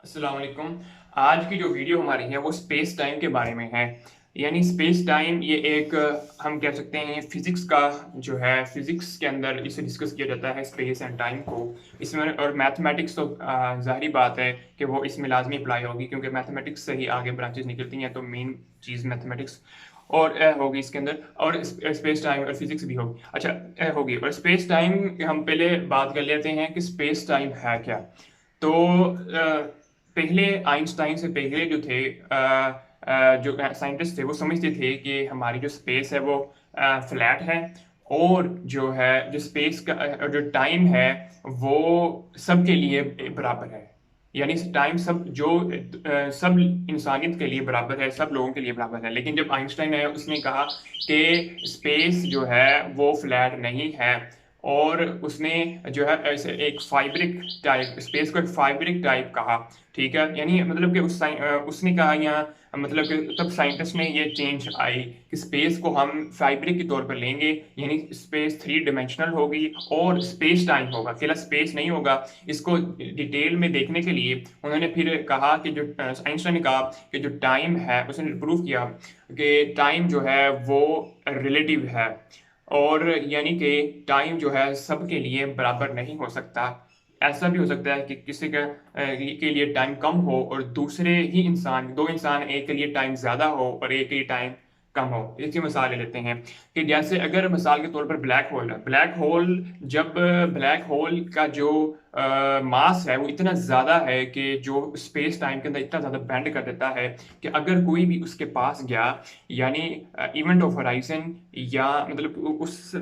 अस्सलाम वालेकुम। आज की जो वीडियो हमारी है वो स्पेस टाइम के बारे में है। यानी स्पेस टाइम ये एक हम कह सकते हैं ये फिज़िक्स का जो है फिज़िक्स के अंदर इसे डिस्कस किया जाता है स्पेस एंड टाइम को। इसमें और मैथमेटिक्स तो ज़ाहिर बात है कि वो इसमें लाज़मी अप्लाई होगी क्योंकि मैथमेटिक्स से ही आगे ब्रांचेज़ निकलती हैं, तो मेन चीज़ मैथमेटिक्स और होगी इसके अंदर, और स्पेस टाइम और फिज़िक्स भी होगी। अच्छा, होगी। और स्पेस टाइम हम पहले बात कर लेते हैं कि स्पेस टाइम है क्या? तो पहले आइंस्टाइन से पहले जो थे जो साइंटिस्ट थे वो समझते थे कि हमारी जो स्पेस है वो फ्लैट है, और जो है जो स्पेस का जो टाइम है वो सबके लिए बराबर है। यानी टाइम सब इंसानियत के लिए बराबर है, सब लोगों के लिए बराबर है। लेकिन जब आइंस्टाइन आया उसने कहा कि स्पेस जो है वो फ्लैट नहीं है, और उसने जो है ऐसे एक फाइब्रिक टाइप स्पेस को एक फाइब्रिक टाइप कहा। ठीक है, यानी मतलब कि उसने कहा यहाँ, मतलब कि तब साइंटिस्ट ने ये चेंज आई कि स्पेस को हम फाइब्रिक के तौर पर लेंगे, यानी स्पेस थ्री डिमेंशनल होगी और स्पेस टाइम होगा, अकेला स्पेस नहीं होगा। इसको डिटेल में देखने के लिए उन्होंने फिर कहा कि जो आइंस्टाइन ने कहा कि जो टाइम है, उसने प्रूव किया कि टाइम जो है वो रिलेटिव है, और यानी कि टाइम जो है सबके लिए बराबर नहीं हो सकता। ऐसा भी हो सकता है कि किसी के लिए टाइम कम हो और दूसरे ही इंसान, दो इंसान, एक के लिए टाइम ज़्यादा हो और एक के लिए टाइम कम हो। इसकी मिसाल ले लेते हैं कि जैसे अगर मिसाल के तौर पर ब्लैक होल है, ब्लैक होल जब ब्लैक होल का जो मास है वो इतना ज़्यादा है कि जो स्पेस टाइम के अंदर इतना ज़्यादा बेंड कर देता है कि अगर कोई भी उसके पास गया, यानी इवेंट ऑफ होराइजन, या मतलब उस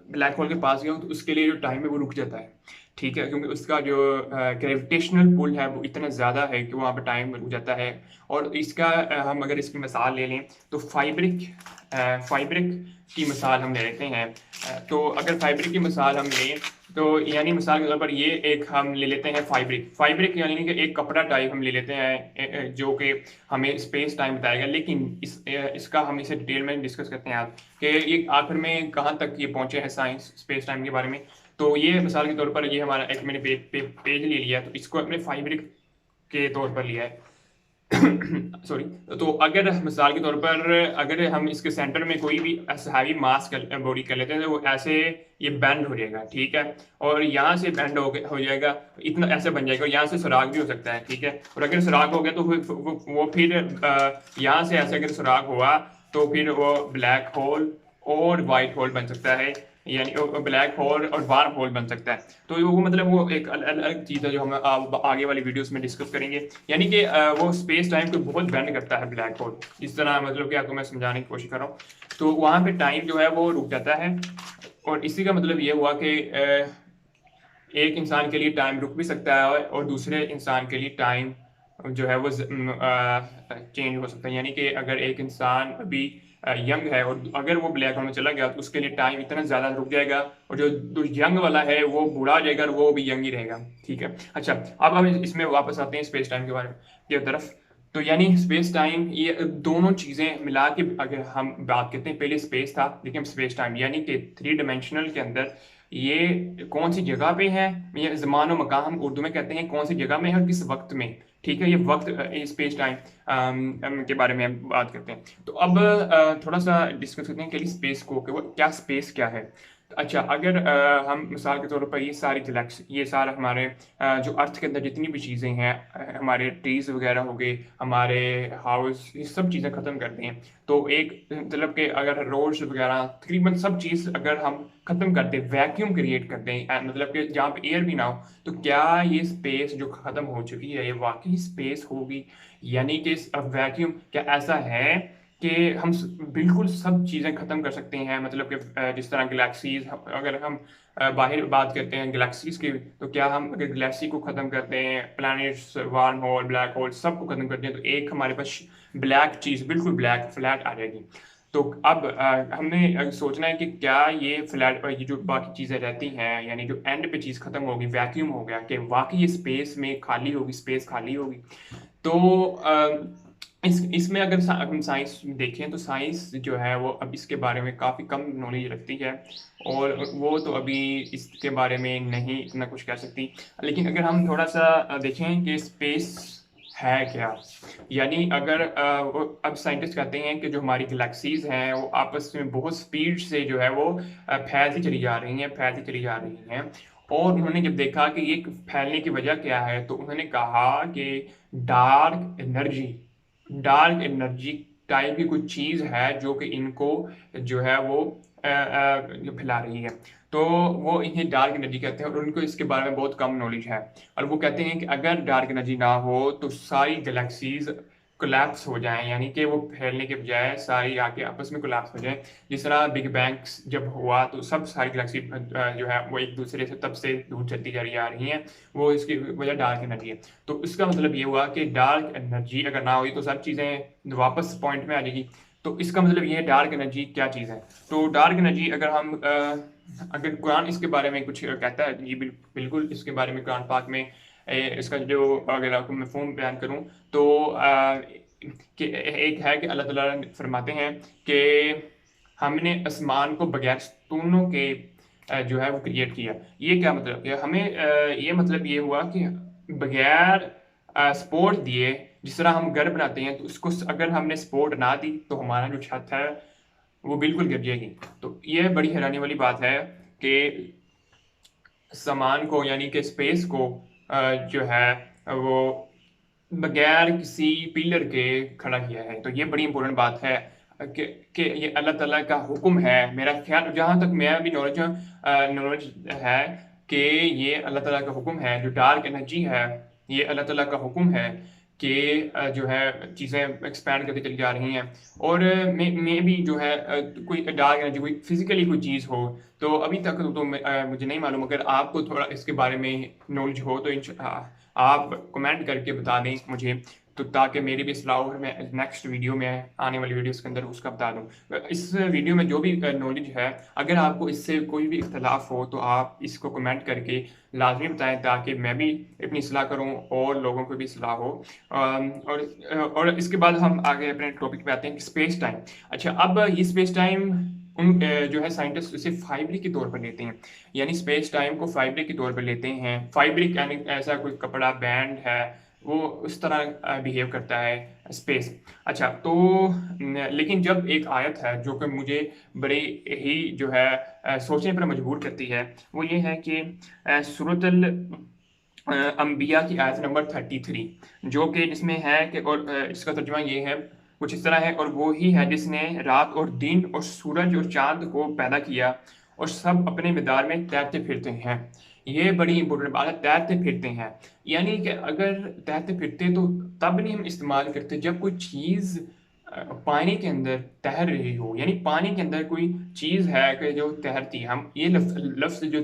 ब्लैक होल के पास गया तो उसके लिए जो टाइम है वो रुक जाता है। ठीक है, क्योंकि उसका जो ग्रेविटेशनल पुल है वो इतना ज़्यादा है कि वहाँ पर टाइम रुक जाता है। और इसका हम अगर इसकी मिसाल ले लें तो फाइब्रिक की मिसाल हम ले लेते हैं। तो अगर फाइब्रिक की मिसाल हम लें तो यानी मिसाल के तौर पर ये एक हम ले लेते हैं फाइब्रिक फाइब्रिक यानी कि एक कपड़ा टाइप हम ले लेते हैं, जो कि हमें स्पेस टाइम बताएगा। लेकिन इसका हम इसे डिटेल में डिस्कस करते हैं आज कि ये आखिर में कहाँ तक ये पहुंचे हैं साइंस स्पेस टाइम के बारे में। तो ये मिसाल के तौर पर ये हमारा एक मैंने पेज ले लिया, तो इसको अपने फाइब्रिक के तौर पर लिया है। सॉरी। तो अगर मिसाल के तौर पर अगर हम इसके सेंटर में कोई भी ऐसा हैवी मास बॉडी कर लेते हैं तो वो ऐसे ये बेंड हो जाएगा। ठीक है, और यहाँ से बेंड हो जाएगा, इतना ऐसे बन जाएगा, और यहाँ से सुराग भी हो सकता है। ठीक है, और अगर सुराग हो गया तो वो फिर यहाँ से ऐसे अगर सुराग हुआ तो फिर वो ब्लैक होल और वाइट होल बन सकता है, यानी ब्लैक होल और वार्म होल बन सकता है। तो वो मतलब वो एक अलग चीज़ है जो हम आगे वाली वीडियोस में डिस्कस करेंगे। यानी कि वो स्पेस टाइम को बहुत बेंड करता है ब्लैक होल, इस तरह मतलब कि आपको मैं समझाने की कोशिश कर रहा हूँ। तो वहाँ पे टाइम जो है वो रुक जाता है, और इसी का मतलब ये हुआ कि एक इंसान के लिए टाइम रुक भी सकता है और दूसरे इंसान के लिए टाइम जो है वो चेंज हो सकता है। यानी कि अगर एक इंसान अभी यंग है और अगर वो ब्लैक होल में चला गया तो उसके लिए टाइम इतना ज़्यादा रुक जाएगा, और जो यंग वाला है वो बूढ़ा हो जाएगा और वो भी यंग ही रहेगा। ठीक है, अच्छा, अब हम इसमें वापस आते हैं स्पेस टाइम के बारे में की तरफ। तो यानी स्पेस टाइम ये दोनों चीज़ें मिला के अगर हम बात करते हैं, पहले स्पेस था लेकिन स्पेस टाइम यानी कि थ्री डिमेंशनल के अंदर ये कौन सी जगह पे है, ये ज़मान और मकान हम उर्दू में कहते हैं, कौन सी जगह में है और किस वक्त में। ठीक है, ये वक्त स्पेस टाइम के बारे में हम बात करते हैं। तो अब थोड़ा सा डिस्कस करते हैं कि स्पेस को कि वो क्या स्पेस क्या है। तो अच्छा, अगर हम मिसाल के तौर पर ये सारी गैलेक्सी, ये सारा हमारे जो अर्थ के अंदर जितनी भी चीज़ें हैं, हमारे ट्रीज वगैरह हो गए, हमारे हाउस, ये सब चीज़ें ख़त्म करते हैं। तो एक मतलब कि अगर रोड्स वगैरह तकरीबन सब चीज़ अगर हम ख़त्म कर दें, वैक्यूम क्रिएट कर दें, मतलब कि जहाँ पे एयर भी ना हो, तो क्या ये स्पेस जो ख़त्म हो चुकी है ये वाकई स्पेस होगी? यानी कि वैक्यूम क्या ऐसा है कि हम बिल्कुल सब चीज़ें ख़त्म कर सकते हैं? मतलब कि जिस तरह गैलेक्सीज, अगर हम बाहर बात करते हैं गैलेक्सीज की, तो क्या हम अगर गैलेक्सी को ख़त्म करते हैं, planets, wormhole, black hole, सबको ख़त्म करते हैं, तो एक हमारे पास ब्लैक चीज़, बिल्कुल ब्लैक फ्लैट आ जाएगी। तो अब हमने सोचना है कि क्या ये फ्लैट ये जो बाकी चीज़ें रहती हैं, यानी जो एंड पे चीज़ ख़त्म होगी, वैक्यूम हो गया, कि वाकई ये स्पेस में खाली होगी, स्पेस खाली होगी? तो इसमें अगर हम साइंस देखें तो साइंस जो है वो अब इसके बारे में काफ़ी कम नॉलेज रखती है, और वो तो अभी इसके बारे में नहीं इतना कुछ कह सकती। लेकिन अगर हम थोड़ा सा देखें कि स्पेस है क्या? यानी अगर वो अब साइंटिस्ट कहते हैं कि जो हमारी गैलेक्सीज़ हैं वो आपस में बहुत स्पीड से जो है वो फैलती चली जा रही हैं, फैलती चली जा रही हैं। और उन्होंने जब देखा कि ये फैलने की वजह क्या है, तो उन्होंने कहा कि dark energy dark energy type की कुछ चीज़ है जो कि इनको जो है वो फैला रही है। तो वो इन्हें डार्क एनर्जी कहते हैं और उनको इसके बारे में बहुत कम नॉलेज है। और वो कहते हैं कि अगर डार्क एनर्जी ना हो तो सारी गैलेक्सीज़ कोलैप्स हो जाएँ, यानी कि वो फैलने के बजाय सारी आके आपस में कोलैप्स हो जाएँ। जिस तरह बिग बैंग्स जब हुआ तो सब सारी गैलेक्सी जो है वो एक-दूसरे से तब से दूर चलती चली आ रही हैं, वो इसकी वजह डार्क एनर्जी है। तो इसका मतलब ये हुआ कि डार्क एनर्जी अगर ना हुई तो सब चीज़ें वापस पॉइंट में आ जाएगी। तो इसका मतलब ये है डार्क एनर्जी क्या चीज़ है? तो डार्क एनर्जी अगर हम अगर कुरान इसके बारे में कुछ कहता है, जी बिल्कुल इसके बारे में कुरान पाक में इसका जो अगर आपको मफ़हूम बयान करूँ तो कि एक है कि अल्लाह ताला फरमाते हैं कि हमने आसमान को बगैर स्तूनों के जो है वो क्रिएट किया। ये क्या मतलब कि हमें ये मतलब ये हुआ कि बगैर सपोर्ट दिए जिस तरह हम घर बनाते हैं तो उसको अगर हमने सपोर्ट ना दी तो हमारा जो छत है वो बिल्कुल गिर जाएगी। तो ये बड़ी हैरानी वाली बात है कि सामान को यानी कि स्पेस को जो है वो बगैर किसी पिलर के खड़ा किया है। तो ये बड़ी इम्पोर्टेंट बात है कि ये अल्लाह ताला का हुक्म है। मेरा ख़्याल जहाँ तक मैं भी नॉलेज है कि ये अल्लाह ताला का हुक्म है। जो डार्क एनर्जी है, ये अल्लाह ताला का हुक्म है कि जो है चीज़ें एक्सपैंड करती चली जा रही हैं। और मैं भी जो है कोई डार्क एनर्जी कोई फ़िज़िकली कोई चीज़ हो, तो अभी तक तो मुझे नहीं मालूम। अगर आपको थोड़ा इसके बारे में नॉलेज हो तो आप कमेंट करके बता दें मुझे, तो ताकि मेरी भी सलाह हो और मैं नेक्स्ट वीडियो में आने वाली वीडियोस के अंदर उसका बता दूँ। इस वीडियो में जो भी नॉलेज है, अगर आपको इससे कोई भी इख्तलाफ हो तो आप इसको कमेंट करके लाज़मी बताएँ ताकि मैं भी अपनी सलाह करूँ और लोगों को भी सलाह हो। और इसके बाद हम आगे अपने टॉपिक पे आते हैं कि स्पेस टाइम। अच्छा, अब ये स्पेस टाइम जो है साइंटिस्ट इसे फाइबरिक के तौर पर लेते हैं। यानी स्पेस टाइम को फाइबरिक के तौर पे लेते हैं। फाइबरिक यानी ऐसा कोई कपड़ा बैंड है, वो उस तरह बिहेव करता है स्पेस। अच्छा, तो लेकिन जब एक आयत है जो कि मुझे बड़े ही जो है सोचने पर मजबूर करती है, वो ये है कि सूरतुल अंबिया की आयत नंबर 33 जो कि जिसमें है कि और इसका तर्जुमा ये है कुछ इस तरह है, और वो ही है जिसने रात और दिन और सूरज और चाँद को पैदा किया और सब अपने मदार में तैरते फिरते हैं। ये बड़ी इंपॉर्टेंट बात है, तैरते फिरते हैं। यानी कि अगर तैरते फिरते तो तब नहीं हम इस्तेमाल करते जब कोई चीज़ पानी के अंदर तैर रही हो। यानी पानी के अंदर कोई चीज़ है कि जो तैरती है। हम ये लफ्ज़ जो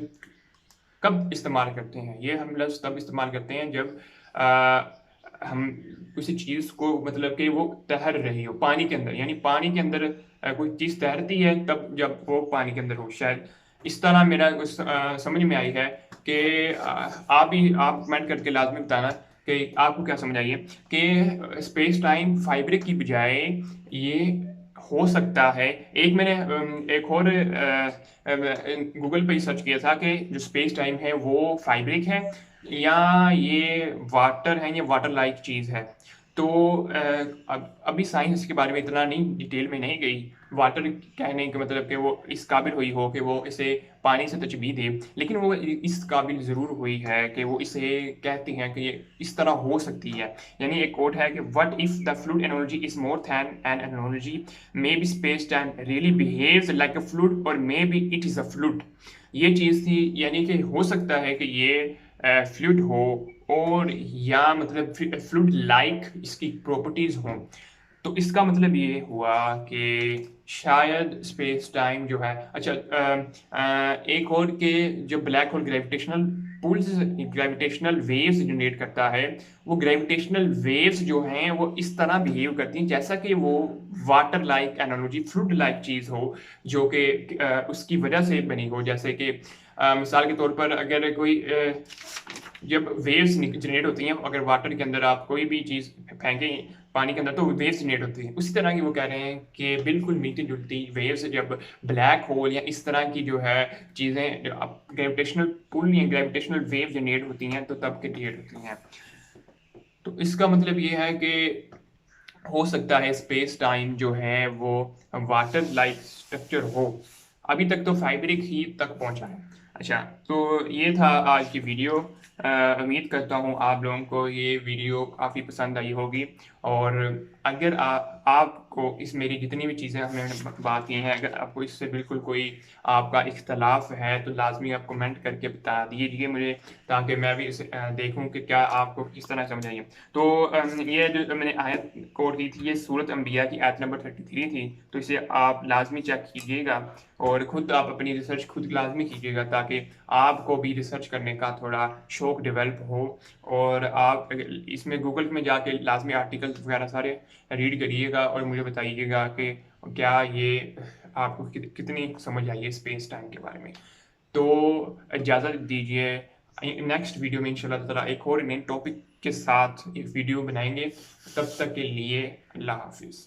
कब इस्तेमाल करते हैं? ये हम लफ्ज़ तब इस्तेमाल करते हैं जब हम किसी चीज़ को मतलब कि वो तैर रही हो पानी के अंदर, यानी पानी के अंदर कोई चीज़ तैरती है तब जब वो पानी के अंदर हो। शायद इस तरह मेरा समझ में आई है कि आप कमेंट करके लाज़मी बताना कि आपको क्या समझ आई है कि स्पेस टाइम फाइब्रिक की बजाय ये हो सकता है। एक मैंने एक और गूगल पे ही सर्च किया था कि जो स्पेस टाइम है वो फाइब्रिक है या ये वाटर है, ये वाटर लाइक चीज़ है। तो अब अभी साइंस इसके बारे में इतना नहीं डिटेल में नहीं गई। वाटर कहने का मतलब कि वो इस काबिल हुई हो कि वो इसे पानी से तशबीह दे, लेकिन वो इस काबिल ज़रूर हुई है कि वो इसे कहती हैं कि ये इस तरह हो सकती है। यानी एक कोट है कि what if the fluid analogy is more than an analogy, may be space time really behaves like a fluid और may be it is a fluid. ये चीज़ थी, यानी कि हो सकता है कि ये फ्लूइड हो और या मतलब फ्लूइड लाइक इसकी प्रॉपर्टीज़ हों। तो इसका मतलब ये हुआ कि शायद स्पेस टाइम जो है अच्छा एक और के जो black hole gravitational waves generate करता है, वो ग्रेविटेशनल वेव्स जो हैं वो इस तरह बिहेव करती हैं जैसा कि वो water like analogy fluid like चीज़ हो जो कि उसकी वजह से बनी हो। जैसे कि मिसाल के तौर पर अगर कोई जब वेव्स जनरेट होती हैं, अगर वाटर के अंदर आप कोई भी चीज़ फेंकें पानी के अंदर तो वेव्स जनरेट होती हैं। उसी तरह की वो कह रहे हैं कि बिल्कुल मिलती-जुलती वेव्स जब ब्लैक होल या इस तरह की जो है चीज़ें ग्रेविटेशनल पुल या ग्रेविटेशनल वेव जनरेट होती हैं तो तब क्रिएट होती हैं। तो इसका मतलब ये है कि हो सकता है स्पेस टाइम जो है वो वाटर लाइक स्ट्रक्चर हो। अभी तक तो फाइबरिक ही तक पहुंचा है। अच्छा, तो ये था आज की वीडियो। उम्मीद करता हूँ आप लोगों को ये वीडियो काफ़ी पसंद आई होगी। और अगर आपको इस मेरी जितनी भी चीज़ें हमने बात की हैं, अगर आपको इससे बिल्कुल कोई आपका इख्तलाफ है तो लाजमी आप कमेंट करके बता दीजिए मुझे, ताकि मैं भी इसे देखूँ कि क्या आपको किस तरह समझ आई है। तो ये जो मैंने आयत कोड दी थी, ये सूरत अंबिया की आयत नंबर 33 थी। तो इसे आप लाजमी चेक कीजिएगा और ख़ुद आप अपनी रिसर्च खुद लाजमी कीजिएगा, ताकि आपको भी रिसर्च करने का थोड़ा शौक़ डेवलप हो। और आप इसमें गूगल में जाके लाजमी आर्टिकल्स वगैरह सारे रीड करिएगा और मुझे बताइएगा कि क्या ये आपको कितनी समझ आई है स्पेस टाइम के बारे में। तो इजाज़त दीजिए, नेक्स्ट वीडियो में इंशाल्लाह ताला एक और नए टॉपिक के साथ एक वीडियो बनाएंगे। तब तक के लिए अल्लाह हाफिज़।